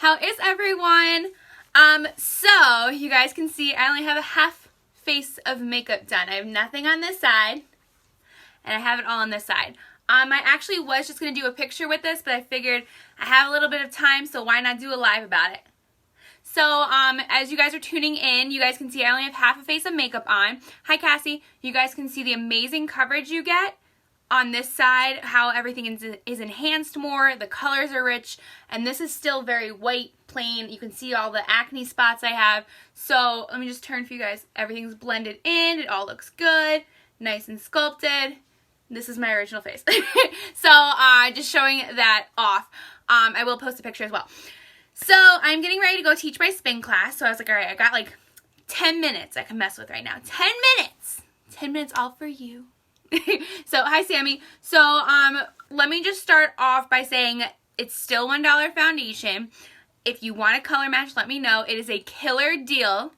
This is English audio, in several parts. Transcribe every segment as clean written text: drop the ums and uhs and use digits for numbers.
How is everyone? So you guys can see I only have a half face of makeup done. I have nothing on this side, and I have it all on this side. I actually was just going to do a picture with this, but I figured I have a little bit of time, so why not do a live about it? So, as you guys are tuning in, you guys can see I only have half a face of makeup on. Hi, Cassie. You guys can see the amazing coverage you get on this side, how everything is enhanced more, the colors are rich, and this is still very white, plain. You can see all the acne spots I have. So, let me just turn for you guys. Everything's blended in. It all looks good, nice and sculpted. This is my original face. So, just showing that off. I will post a picture as well. So, I'm getting ready to go teach my spin class. So, I was like, all right, I got like 10 minutes I can mess with right now. 10 minutes! 10 minutes all for you. So, hi, Sammy. So, let me just start off by saying it's still $1 foundation. If you want a color match, let me know. It is a killer deal.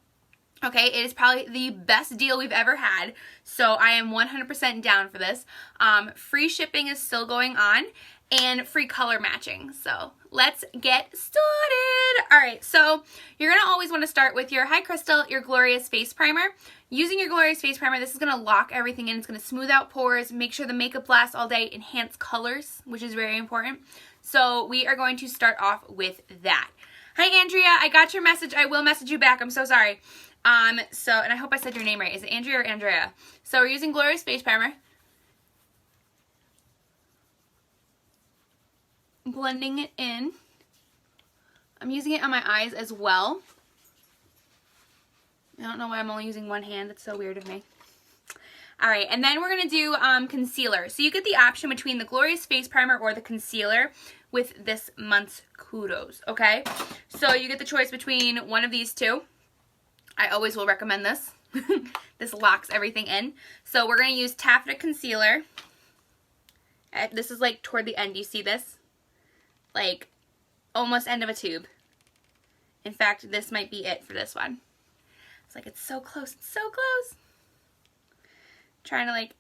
Okay, it is probably the best deal we've ever had, so I am 100% down for this. Free shipping is still going on, and free color matching. So let's get started. All right, so you're gonna always want to start with your, hi Crystal, your Glorious Face Primer. Using your Glorious Face Primer, this is gonna lock everything in. It's gonna smooth out pores, make sure the makeup lasts all day, enhance colors, which is very important. So we are going to start off with that. Hi Andrea, I got your message. I will message you back. I'm so sorry. And I hope I said your name right. Is it Andrea or Andrea? So we're using Glorious Face Primer. Blending it in. I'm using it on my eyes as well. I don't know why I'm only using one hand. That's so weird of me. Alright, and then we're going to do concealer. So you get the option between the Glorious Face Primer or the concealer with this month's Kudos, okay? So you get the choice between one of these two. I always will recommend this. This locks everything in. So we're going to use Taffeta Concealer. This is like toward the end. You see this? Like almost end of a tube. In fact, this might be it for this one. It's like it's so close. It's so close. Trying to like,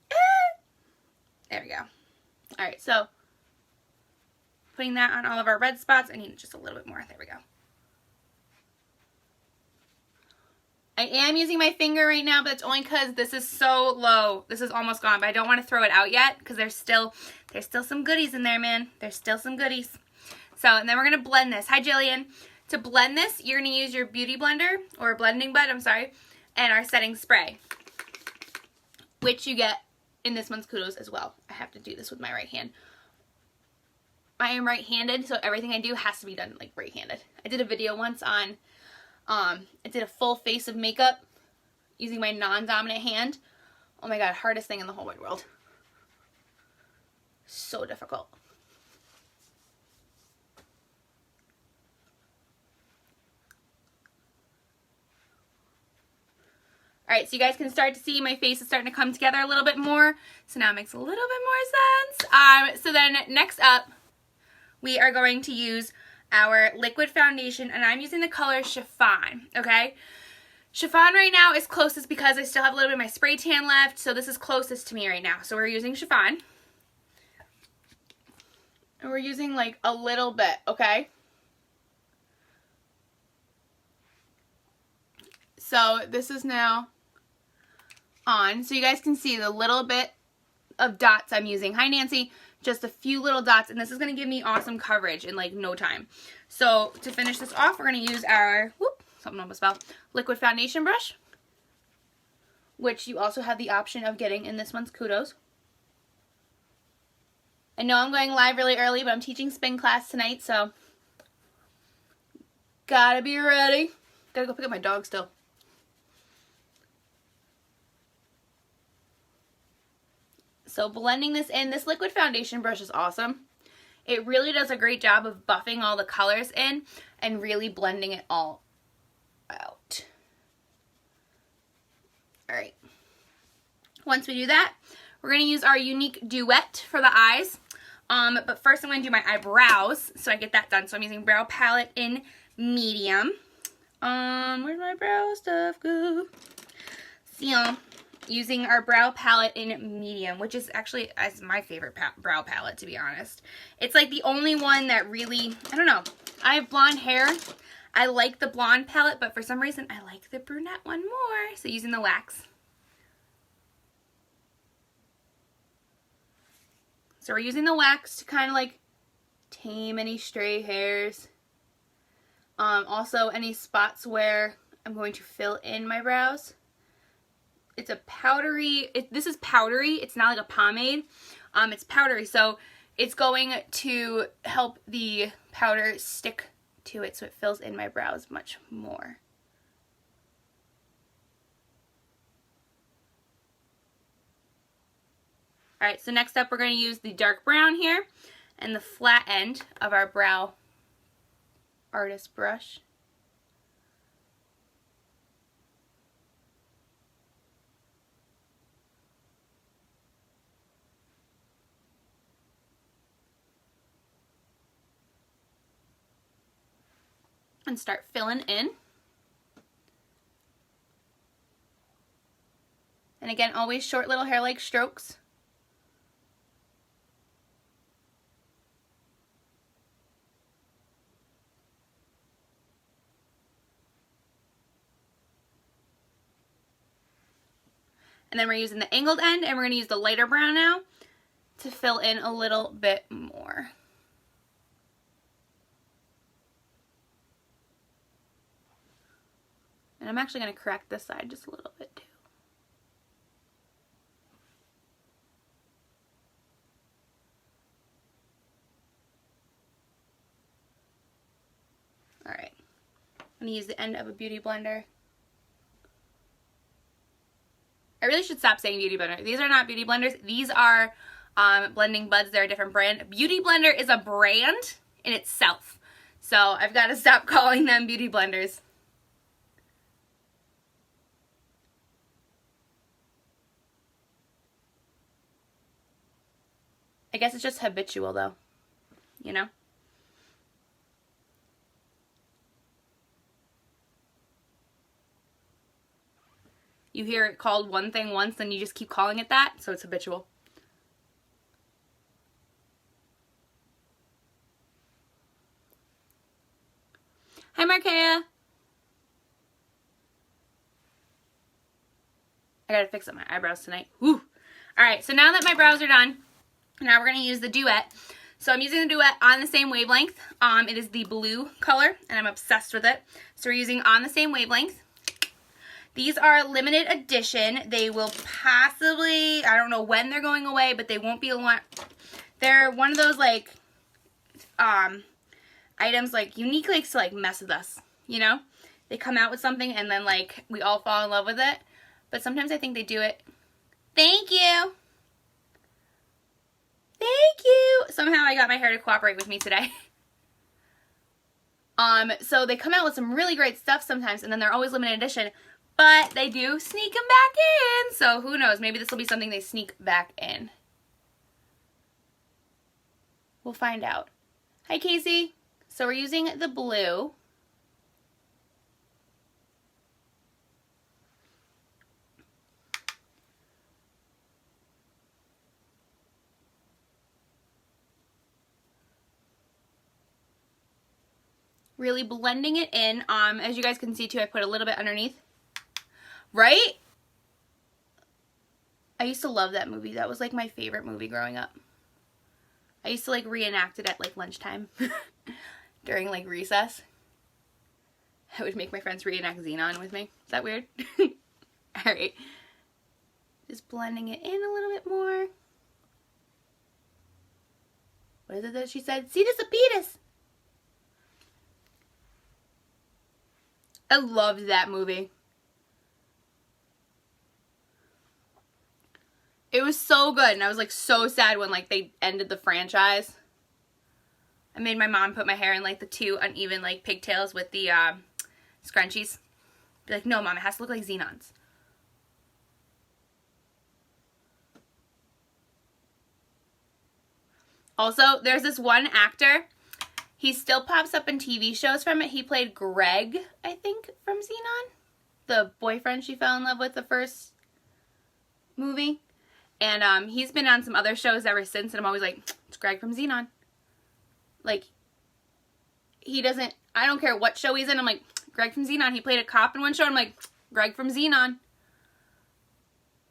there we go. All right, so putting that on all of our red spots. I need just a little bit more. There we go. I am using my finger right now, but it's only because this is so low. This is almost gone, but I don't want to throw it out yet because there's still some goodies in there, man. There's still some goodies. So, and then we're going to blend this. Hi, Jillian. To blend this, you're going to use your beauty blender, or blending bud, I'm sorry, and our setting spray, which you get in this month's Kudos as well. I have to do this with my right hand. I am right-handed, so everything I do has to be done like right-handed. I did a video once on I did a full face of makeup using my non-dominant hand. Oh my god, hardest thing in the whole wide world. So difficult. Alright, so you guys can start to see my face is starting to come together a little bit more. So now it makes a little bit more sense. So then next up, we are going to use our liquid foundation, and I'm using the color Chiffon, okay? Chiffon right now is closest because I still have a little bit of my spray tan left, so this is closest to me right now. So we're using Chiffon. And we're using like a little bit, okay? So this is now on. So you guys can see the little bit of dots I'm using. Hi, Nancy. Just a few little dots, and this is going to give me awesome coverage in like no time. So to finish this off, we're going to use our, something almost fell, liquid foundation brush, which you also have the option of getting in this month's Kudos. I know I'm going live really early, but I'm teaching spin class tonight, so gotta be ready. Gotta go pick up my dog still. So blending this in, this liquid foundation brush is awesome. It really does a great job of buffing all the colors in and really blending it all out. All right. Once we do that, we're going to use our Unique Duet for the eyes. But first I'm going to do my eyebrows so I get that done. So I'm using Brow Palette in medium. Where'd my brow stuff go? So, using our brow palette in medium, which is actually my favorite brow palette, to be honest. It's like the only one that really, I don't know, I have blonde hair. I like the blonde palette, but for some reason I like the brunette one more. So using the wax. So we're using the wax to kind of like tame any stray hairs. Also any spots where I'm going to fill in my brows. It's a powdery, this is powdery. It's not like a pomade. It's powdery, so it's going to help the powder stick to it so it fills in my brows much more. Alright, so next up we're going to use the dark brown here and the flat end of our brow artist brush. And start filling in. And again, always short little hair-like strokes. And then we're using the angled end, and we're going to use the lighter brown now to fill in a little bit more. And I'm actually going to correct this side just a little bit too. Alright, I'm going to use the end of a beauty blender. I really should stop saying beauty blender. These are not beauty blenders. These are blending buds. They're a different brand. Beauty blender is a brand in itself. So I've got to stop calling them beauty blenders. I guess it's just habitual though, you know? You hear it called one thing once and you just keep calling it that, so it's habitual. Hi Markea! I gotta fix up my eyebrows tonight. Woo! Alright, so now that my brows are done, now we're going to use the Duet. So I'm using the Duet on the same wavelength. It is the blue color, and I'm obsessed with it. So we're using on the same wavelength. These are limited edition. They will possibly, I don't know when they're going away, but they won't be a lot. They're one of those like items like unique likes to like mess with us, you know? They come out with something and then like we all fall in love with it. But sometimes I think they do it. Thank you. Thank you. Somehow I got my hair to cooperate with me today. So they come out with some really great stuff sometimes, and then they're always limited edition, but they do sneak them back in. So who knows? Maybe this will be something they sneak back in. We'll find out. Hi, Casey. So we're using the blue. Really blending it in. As you guys can see too, I put a little bit underneath. Right? I used to love that movie. That was like my favorite movie growing up. I used to like reenact it at like lunchtime during like recess. I would make my friends reenact Xenon with me. Is that weird? Alright. Just blending it in a little bit more. What is it that she said? Cetus Apetus! I loved that movie. It was so good, and I was like so sad when like they ended the franchise. I made my mom put my hair in like the two uneven like pigtails with the scrunchies. Be like, no mom, it has to look like Xenon's. Also, there's this one actor. He still pops up in TV shows from it. He played Greg, I think, from Xenon. The boyfriend she fell in love with the first movie. And he's been on some other shows ever since. And I'm always like, it's Greg from Xenon. Like, he doesn't, I don't care what show he's in. I'm like, Greg from Xenon. He played a cop in one show. I'm like, Greg from Xenon.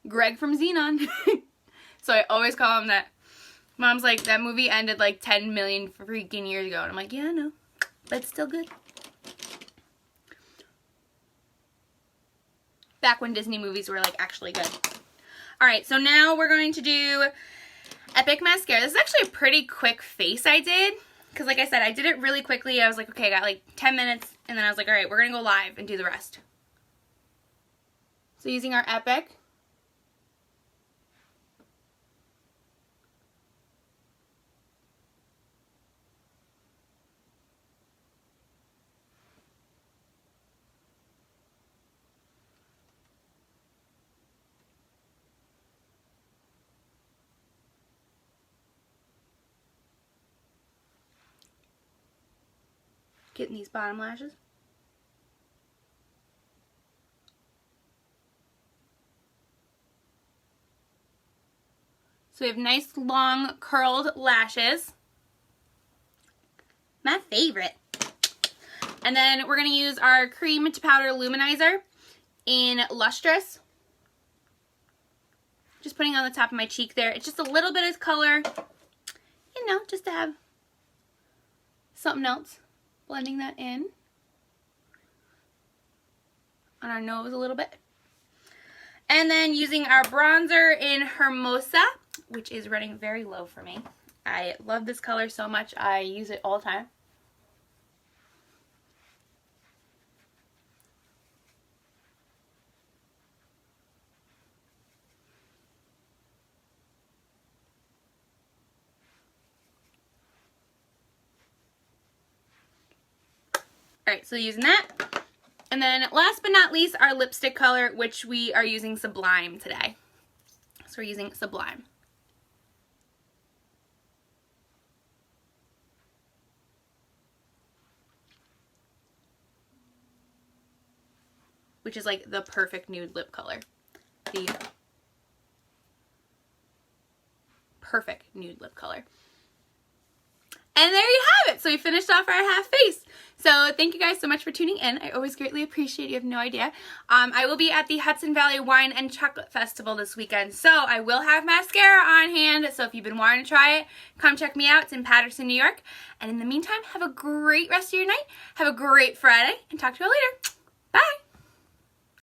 Greg from Xenon. So I always call him that. Mom's like, that movie ended like 10 million freaking years ago. And I'm like, yeah, I know. But it's still good. Back when Disney movies were like actually good. Alright, so now we're going to do Epic Mascara. This is actually a pretty quick face I did. Because like I said, I did it really quickly. I was like, okay, I got like 10 minutes. And then I was like, alright, we're going to go live and do the rest. So using our Epic. Getting these bottom lashes. So we have nice long curled lashes. My favorite. And then we're going to use our cream to powder luminizer in Lustrous. Just putting on the top of my cheek there. It's just a little bit of color, you know, just to have something else. Blending that in on our nose a little bit. And then using our bronzer in Hermosa, which is running very low for me. I love this color so much. I use it all the time. Alright, so using that. And then last but not least, our lipstick color, which we are using Sublime today. So we're using Sublime. Which is like the perfect nude lip color. The perfect nude lip color. And there you have it. So we finished off our half face. So thank you guys so much for tuning in. I always greatly appreciate it. You have no idea. I will be at the Hudson Valley Wine and Chocolate Festival this weekend. So I will have mascara on hand. So if you've been wanting to try it, come check me out. It's in Paterson, New York. And in the meantime, have a great rest of your night. Have a great Friday. And talk to you all later. Bye.